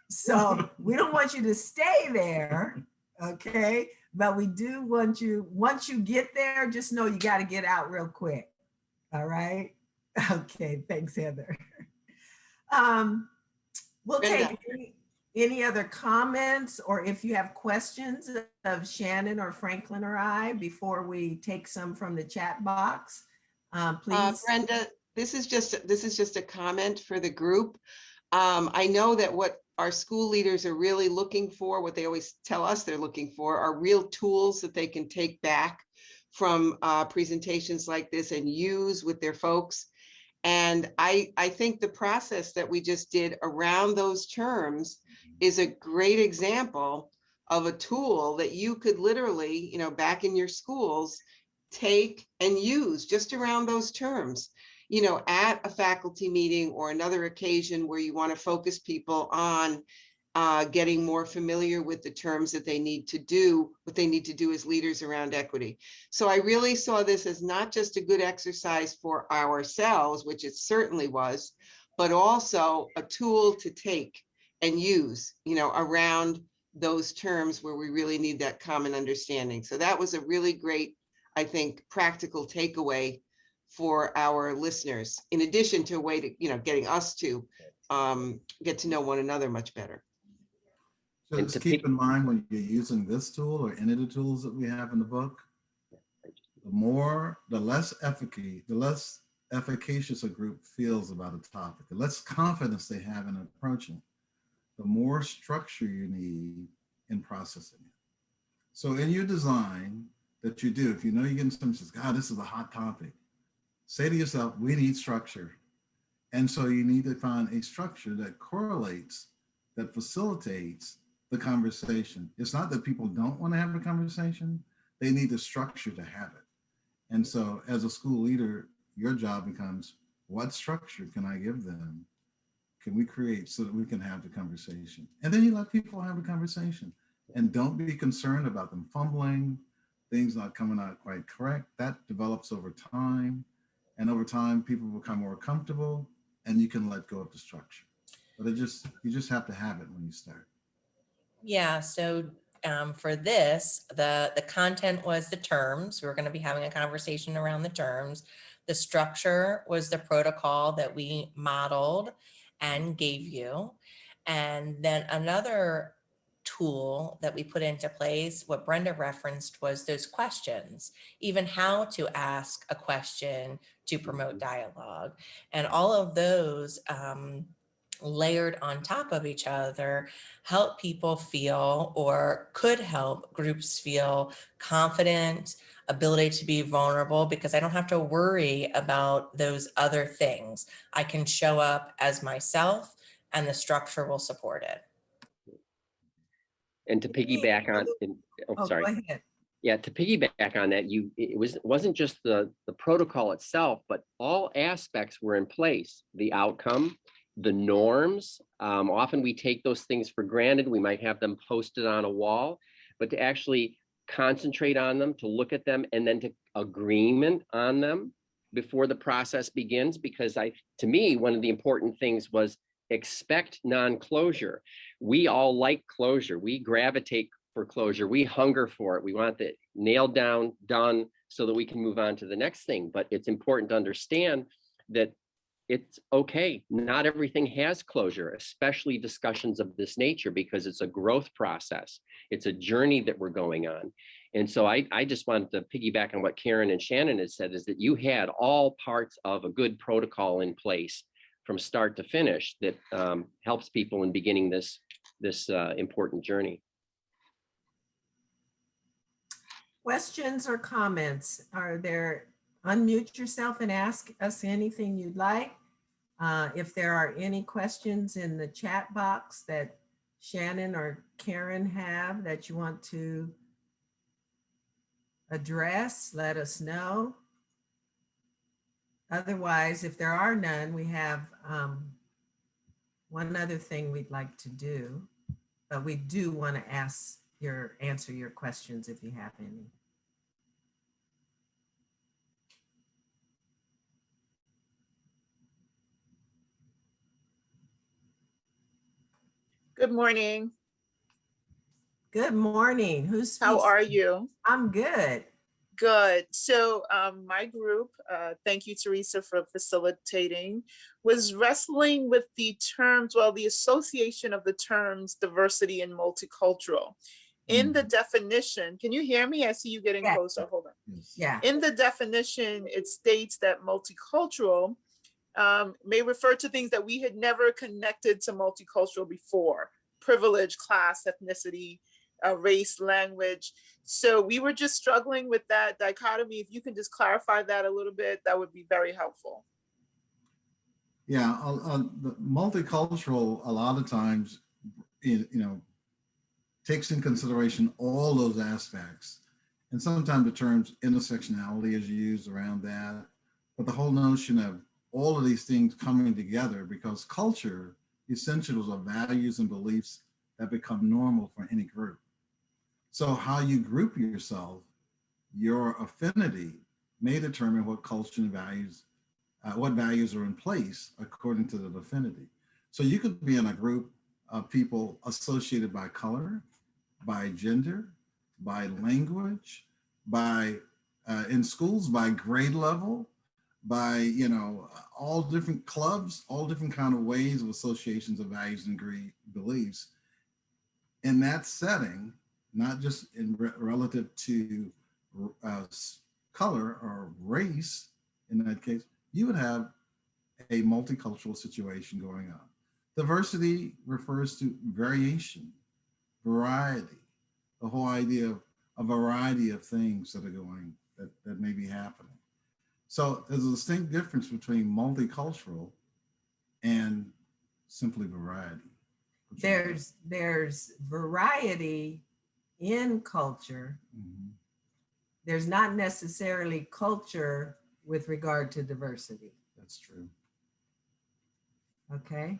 So we don't want you to stay there, okay? But we do want you, once you get there, just know you got to get out real quick. All right? Okay, thanks, Heather. We'll take any other comments, or if you have questions of Shannon or Franklin or I before we take some from the chat box, please. Brenda, this is just a comment for the group. I know that what our school leaders are really looking for, what they always tell us they're looking for, are real tools that they can take back from presentations like this and use with their folks. And I think the process that we just did around those terms is a great example of a tool that you could literally, back in your schools, take and use just around those terms, at a faculty meeting or another occasion where you want to focus people on getting more familiar with the terms that they need to do, what they need to do as leaders around equity. So I really saw this as not just a good exercise for ourselves, which it certainly was, but also a tool to take and use, around those terms where we really need that common understanding. So that was a really great, I think, practical takeaway for our listeners, in addition to a way to, getting us to get to know one another much better. So just keep in mind when you're using this tool or any of the tools that we have in the book, the less efficacious a group feels about a topic, the less confidence they have in approaching, the more structure you need in processing it. So in your design that you do, if you know you're getting something that says, God, this is a hot topic, say to yourself, we need structure. And so you need to find a structure that correlates, that facilitates the conversation. It's not that people don't want to have a conversation, they need the structure to have it. And so as a school leader, your job becomes, what structure can I give them? Can we create so that we can have the conversation? And then you let people have a conversation, and don't be concerned about them fumbling, things not coming out quite correct. That develops over time. And over time, people become more comfortable and you can let go of the structure. But you just have to have it when you start. Yeah, so for this, the content was the terms. We were going to be having a conversation around the terms. The structure was the protocol that we modeled and gave you. And then another tool that we put into place, what Brenda referenced, was those questions, even how to ask a question to promote dialogue. And all of those layered on top of each other help people feel, or could help groups feel, confident, ability to be vulnerable, because I don't have to worry about those other things. I can show up as myself and the structure will support it. And to piggyback on, sorry. Go ahead. Yeah, to piggyback on that, it wasn't just the protocol itself, but all aspects were in place. The outcome, the norms. Often we take those things for granted. We might have them posted on a wall, but to actually concentrate on them, to look at them, and then to agreement on them before the process begins. Because to me, one of the important things was expect non-closure. We all like closure. We gravitate for closure. We hunger for it. We want it nailed down, done, so that we can move on to the next thing. But it's important to understand that it's okay. Not everything has closure, especially discussions of this nature, because it's a growth process. It's a journey that we're going on. And so I just wanted to piggyback on what Karen and Shannon had said, is that you had all parts of a good protocol in place from start to finish that helps people in beginning this important journey. Questions or comments? Unmute yourself and ask us anything you'd like. If there are any questions in the chat box that Shannon or Karen have that you want to address, let us know. Otherwise, if there are none, we have one other thing we'd like to do, but we do want to answer your questions if you have any. Good morning. Good morning. Who's speaking? How are you? I'm good. Good. So my group, thank you, Teresa, for facilitating, was wrestling with the terms, well, the association of the terms diversity and multicultural. In the definition, can you hear me? I see you getting closer. Hold on. Yeah. In the definition, it states that multicultural may refer to things that we had never connected to multicultural before: privilege, class, ethnicity, race, language. So we were just struggling with that dichotomy. If you can just clarify that a little bit, that would be very helpful. Yeah, the multicultural a lot of times, takes in consideration all those aspects. And sometimes the terms intersectionality is used around that. But the whole notion of all of these things coming together, because culture essentials are values and beliefs that become normal for any group. So how you group yourself, your affinity may determine what culture and values, what values are in place according to the affinity. So you could be in a group of people associated by color, by gender, by language, by in schools, by grade level, by all different clubs, all different kind of ways of associations of values and beliefs. In that setting, not just in relative to color or race, in that case, you would have a multicultural situation going on. Diversity refers to variation, variety, the whole idea of a variety of things that are going, that may be happening. So there's a distinct difference between multicultural and simply variety. There's variety in culture. Mm-hmm. There's not necessarily culture with regard to diversity. That's true. Okay?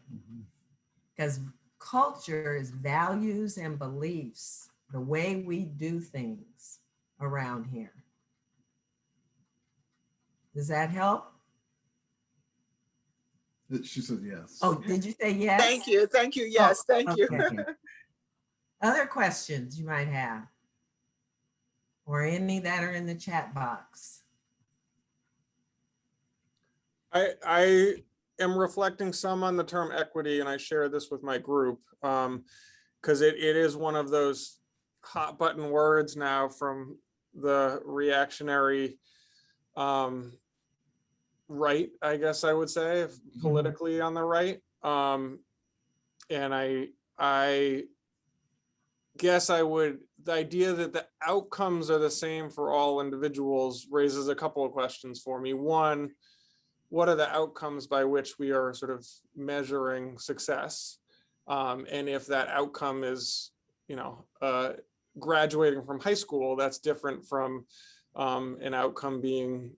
Because culture is values and beliefs, the way we do things around here. Does that help? She said yes. Oh, did you say yes? Thank you. Thank you. Yes, thank you. Other questions you might have, or any that are in the chat box? I am reflecting some on the term equity, and I share this with my group because it is one of those hot button words now from the reactionary right, I guess I would say, politically on the right. And I guess the idea that the outcomes are the same for all individuals raises a couple of questions for me. One, what are the outcomes by which we are sort of measuring success? And if that outcome is, graduating from high school, that's different from an outcome being,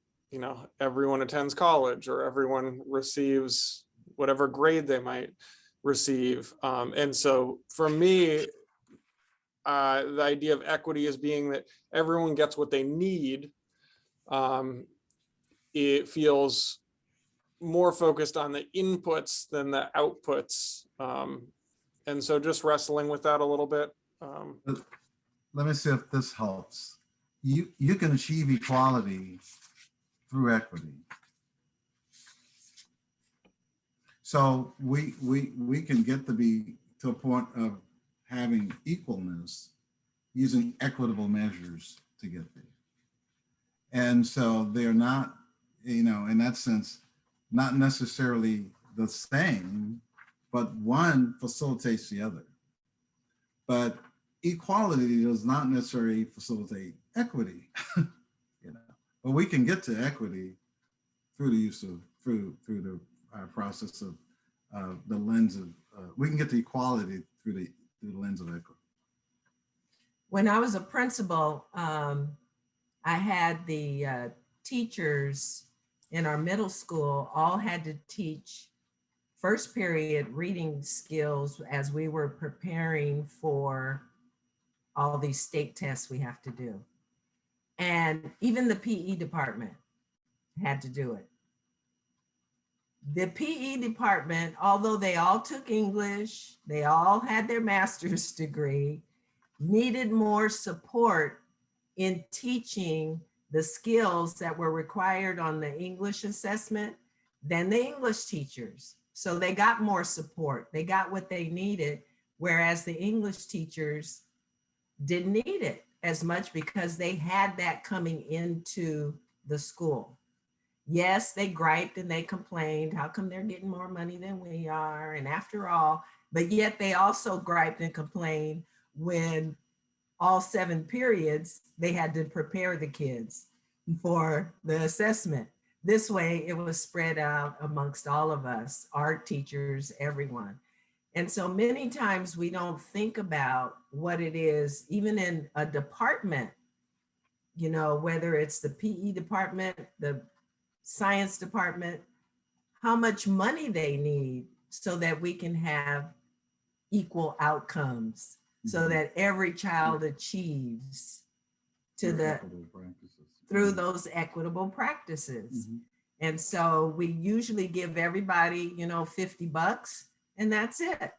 everyone attends college or everyone receives whatever grade they might receive. And so for me, the idea of equity as being that everyone gets what they need, it feels more focused on the inputs than the outputs. And so just wrestling with that a little bit. Let me see if this helps. You can achieve equality through equity. So we can get to a point of having equalness using equitable measures to get there. And so they're not, in that sense, not necessarily the same, but one facilitates the other. But equality does not necessarily facilitate equity, but we can get to equity through the use of, through the process of the lens of, we can get to equality through the lens of equity. When I was a principal, I had the teachers in our middle school all had to teach first period reading skills as we were preparing for all these state tests we have to do. And even the PE department had to do it. The PE department, although they all took English, they all had their master's degree, needed more support in teaching the skills that were required on the English assessment than the English teachers. So they got more support. They got what they needed, whereas the English teachers didn't need it as much because they had that coming into the school. Yes, they griped and they complained, how come they're getting more money than we are? And after all, but yet they also griped and complained when all 7 periods, they had to prepare the kids for the assessment. This way it was spread out amongst all of us, art teachers, everyone. And so many times we don't think about what it is, even in a department, whether it's the PE department, the science department, how much money they need so that we can have equal outcomes, so that every child achieves through those equitable practices. And so we usually give everybody, $50 and that's it.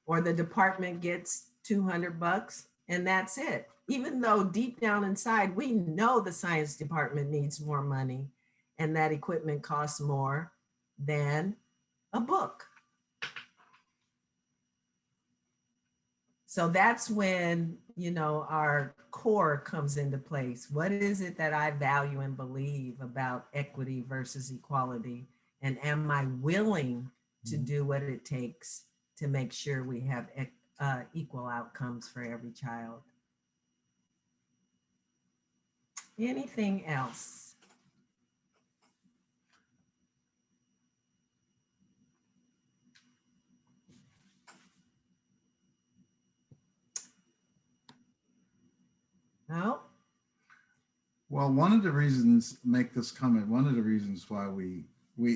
Or the department gets $200 and that's it. Even though deep down inside, we know the science department needs more money and that equipment costs more than a book. So that's when, our core comes into place. What is it that I value and believe about equity versus equality? And am I willing to do what it takes to make sure we have equal outcomes for every child? Anything else? No? Well, one of the reasons, make this comment, one of the reasons why we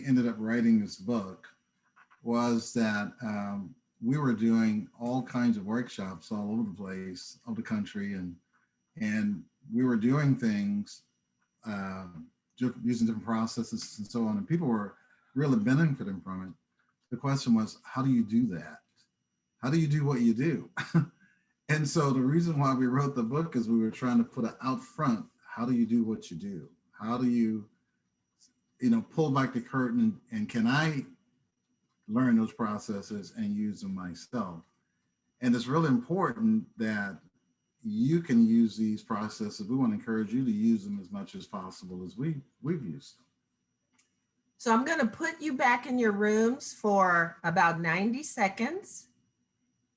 ended up writing this book was that we were doing all kinds of workshops all over the place, of the country, and we were doing things, using different processes and so on, and people were really benefiting from it. The question was, how do you do that? How do you do what you do? And so the reason why we wrote the book is we were trying to put it out front. How do you do what you do? How do you, pull back the curtain and can I learn those processes and use them myself? And it's really important that you can use these processes. We want to encourage you to use them as much as possible as we've used them. So I'm going to put you back in your rooms for about 90 seconds.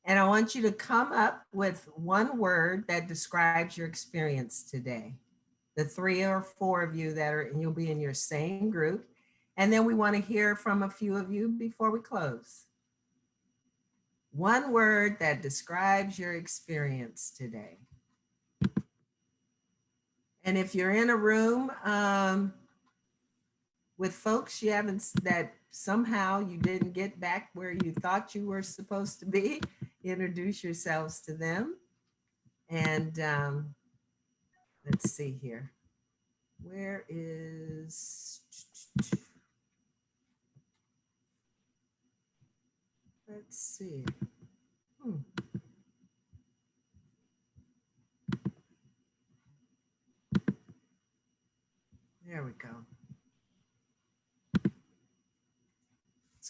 And I want you to come up with one word that describes your experience today. The 3 or 4 of you that are, and you'll be in your same group. And then we want to hear from a few of you before we close. One word that describes your experience today. And if you're in a room with folks you haven't, that somehow you didn't get back where you thought you were supposed to be, introduce yourselves to them. And let's see here. Where is, let's see. There we go.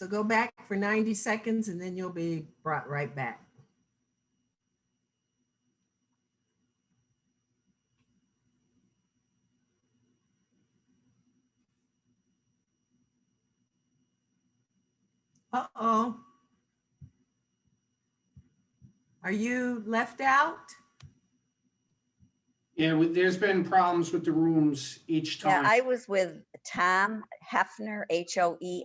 So go back for 90 seconds and then you'll be brought right back. Uh-oh. Are you left out? Yeah, there's been problems with the rooms each Yeah, time. I was with Tom Hefner,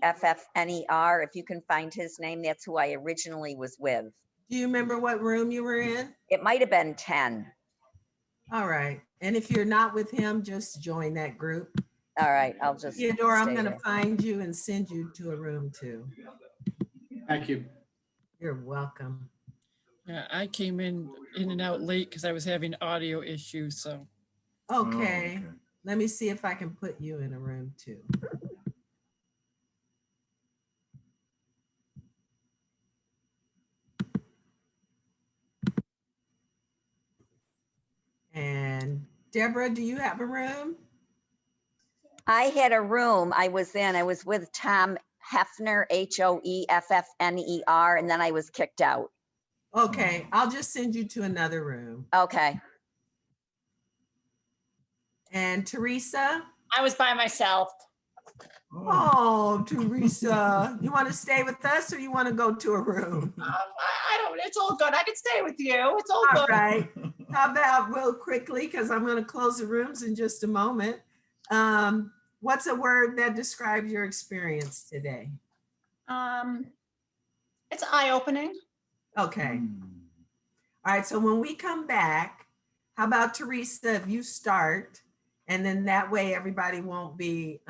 Hoffner. If you can find his name, that's who I originally was with. Do you remember what room you were in? It might have been 10. All right. And if you're not with him, just join that group. All right, I'll just. Theodore, I'm stay going to there. find you and send you to a room too. Thank you. You're welcome. Yeah, I came in and out late because I was having audio issues, so. Okay. Let me see if I can put you in a room too. And Deborah, do you have a room? I had a room I was with Tom Hefner, Hoffner, and then I was kicked out. Okay, I'll just send you to another room. Okay. And Teresa? I was by myself. Oh, Teresa, you want to stay with us or you want to go to a room? I don't, it's all good. I can stay with you. It's all good. All right. How about real quickly, because I'm going to close the rooms in just a moment. What's a word that describes your experience today? It's eye-opening. Okay. All right. So when we come back, how about Teresa, if you start, and then that way everybody won't be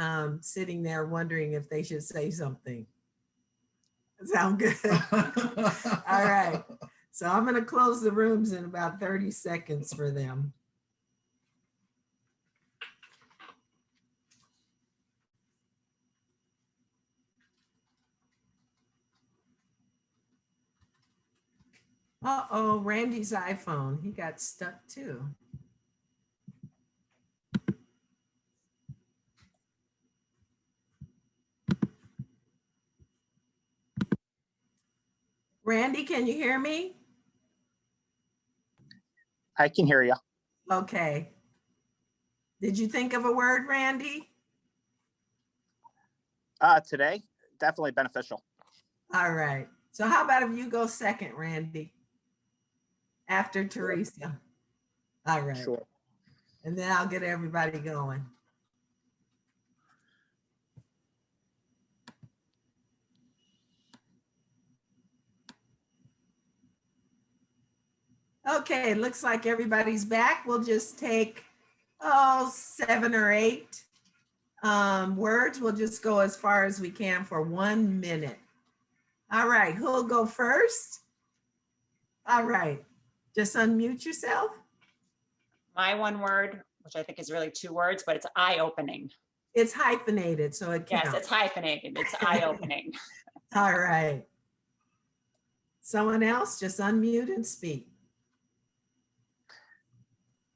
sitting there wondering if they should say something. Sound good? All right. So I'm going to close the rooms in about 30 seconds for them. Uh-oh, Randy's iPhone. He got stuck too. Randy, can you hear me? I can hear you. Okay. Did you think of a word, Randy? Today, definitely beneficial. All right. So how about if you go second, Randy? After Teresa. All right. Sure. And then I'll get everybody going. Okay, it looks like everybody's back. We'll just take, 7 or 8 words. We'll just go as far as we can for 1 minute. All right, who'll go first? All right, just unmute yourself. My one word, which I think is really 2 words, but it's eye-opening. It's hyphenated, so it counts. Yes, it's hyphenated. It's eye-opening. All right. Someone else, just unmute and speak.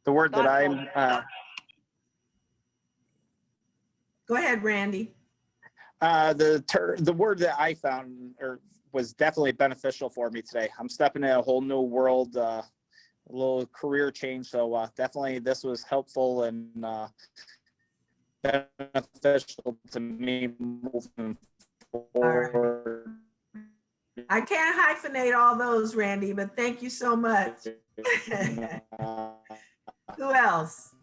The word that I'm Go ahead, Randy. the word that I found was definitely beneficial for me today. I'm stepping in a whole new world, a little career change. So definitely this was helpful and beneficial to me moving forward. I can't hyphenate all those, Randy, but thank you so much. Who else?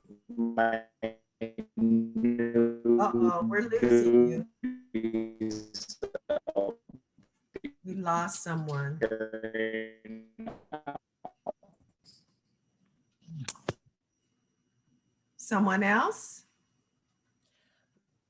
Uh-oh, we're losing you. We lost someone. Someone else?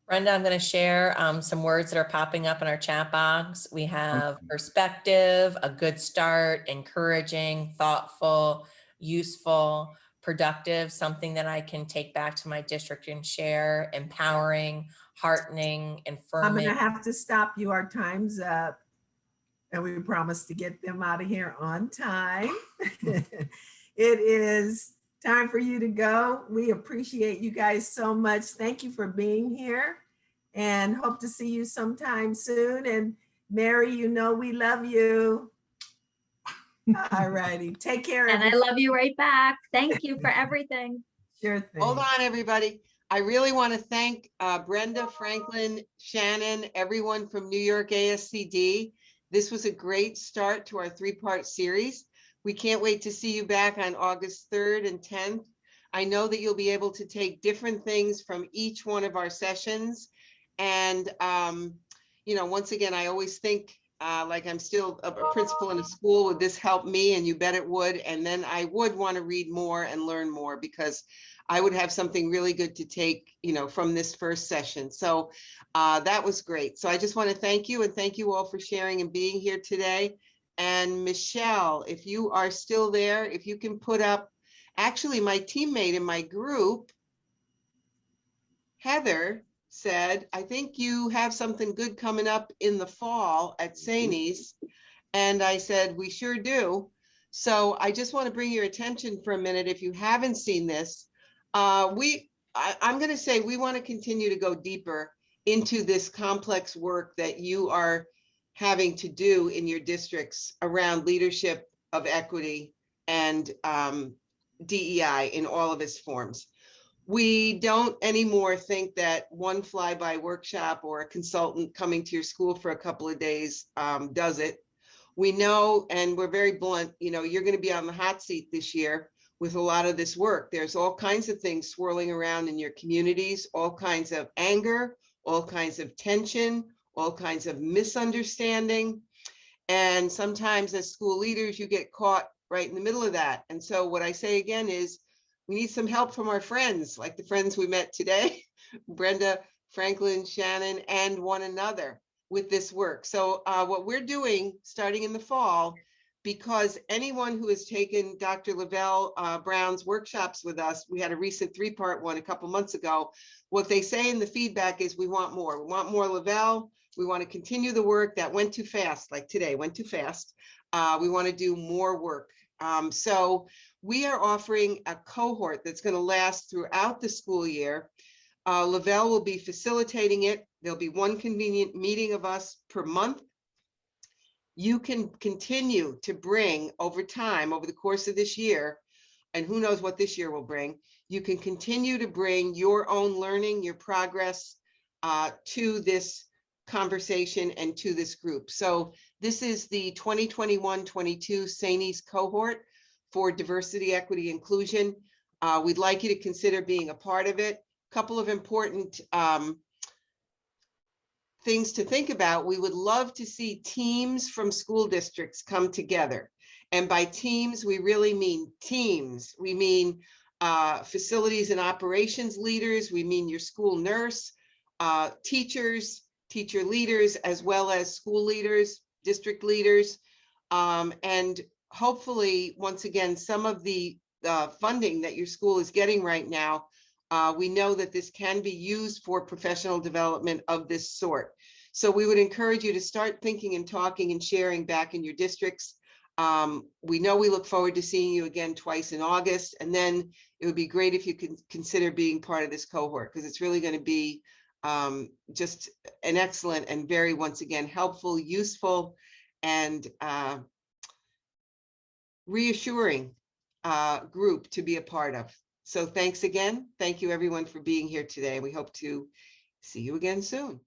Brenda, I'm going to share some words that are popping up in our chat box. We have perspective, a good start, encouraging, thoughtful, useful, productive, something that I can take back to my district and share, empowering, heartening, I'm affirming. going to have to stop you. Our time's up. And we promise to get them out of here on time. It is time for you to go. We appreciate you guys so much. Thank you for being here and hope to see you sometime soon. And Mary, you know we love you. All righty. Take care. And I everybody. love you right back. Thank you for everything. Sure thing. Hold on, everybody. I really want to thank Brenda, Franklin, Shannon, everyone from New York ASCD. This was a great start to our three-part series. We can't wait to see you back on August 3rd and 10th. I know that you'll be able to take different things from each one of our sessions. And, once again, I always think like I'm still a principal in a school. Would this help me? And you bet it would. And then I would want to read more and learn more, because I would have something really good to take, from this first session. So that was great. So I just want to thank you, and thank you all for sharing and being here today. And Michelle, if you are still there, if you can put up, actually my teammate in my group, Heather, said, I think you have something good coming up in the fall at Saney's. And I said, we sure do. So I just want to bring your attention for a minute. If you haven't seen this, I'm going to say we want to continue to go deeper into this complex work that you are having to do in your districts around leadership of equity and DEI in all of its forms. We don't anymore think that one flyby workshop or a consultant coming to your school for a couple of days does it. We know, and we're very blunt, you're going to be on the hot seat this year with a lot of this work. There's all kinds of things swirling around in your communities, all kinds of anger, all kinds of tension, all kinds of misunderstanding. And sometimes as school leaders, you get caught right in the middle of that. And so what I say again is, we need some help from our friends, like the friends we met today, Brenda, Franklin, Shannon, and one another with this work. So what we're doing starting in the fall, because anyone who has taken Dr. Lavelle Brown's workshops with us, we had a recent three-part one a couple months ago, what they say in the feedback is we want more. We want more Lavelle. We want to continue the work that went too fast, like today, went too fast. We want to do more work. So we are offering a cohort that's going to last throughout the school year. Lavelle will be facilitating it. There'll be one convenient meeting of us per month. You can continue to bring over time, over the course of this year, and who knows what this year will bring, you can continue to bring your own learning, your progress to this conversation and to this group. So this is the 2021-22 Saney's cohort for diversity, equity, inclusion. We'd like you to consider being a part of it. A couple of important things to think about. We would love to see teams from school districts come together. And by teams, we really mean teams. We mean facilities and operations leaders. We mean your school nurse, teachers, teacher leaders, as well as school leaders, district leaders. And hopefully, once again, some of the funding that your school is getting right now, we know that this can be used for professional development of this sort. So we would encourage you to start thinking and talking and sharing back in your districts. We know we look forward to seeing you again twice in August, and then it would be great if you could consider being part of this cohort, because it's really going to be just an excellent and very, once again, helpful, useful, and reassuring group to be a part of. So thanks again. Thank you everyone for being here today. We hope to see you again soon.